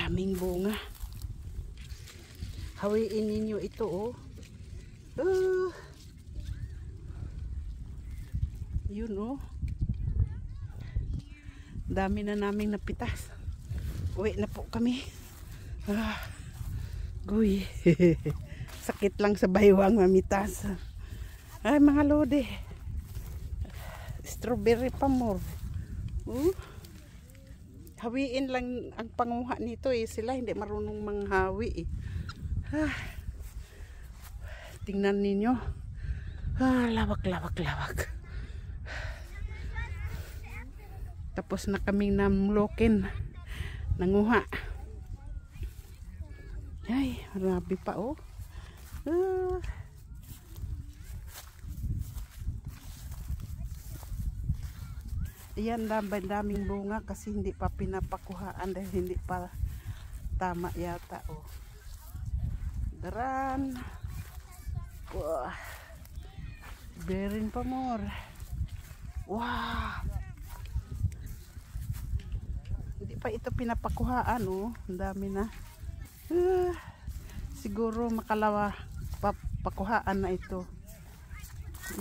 daming bunga. Hawiin ninyo ito, oh. Yun, oh. Dami na naming napitas. Uwi na po kami. Guy. Sakit lang sa baywang mamitas. Ay, mga lode. Strawberry pa more. Hawiin lang ang panguha nito eh. Sila hindi marunong manghawi eh. Tingnan ninyo. Lawak. Tapos na kaming namlokin. Nanguha. Ay, marami pa oh. Ayan, daming bunga kasi hindi pa pinapakuhaan dahil hindi pa tama yata oh. Daran. Wah. Berin pa more. Wow. Hindi pa ito pinapakuhaan oh. Ang dami na. Siguro makalawa pakuhaan na ito.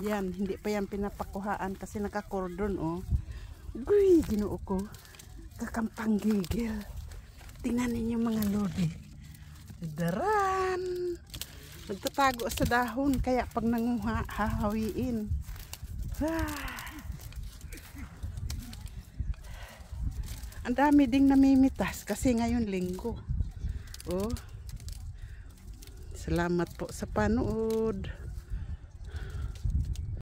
Yan, hindi pa yan pinapakuhaan kasi nakakordon oh. Uy, ginoo ko. Kakampang gigil. Tingnan ninyo mga lodi. Daran. Nagtatago sa dahon kaya pag nanguha, hahawiin. Ang dami ding namimitas kasi ngayon linggo. Oh. Salamat po sa panood.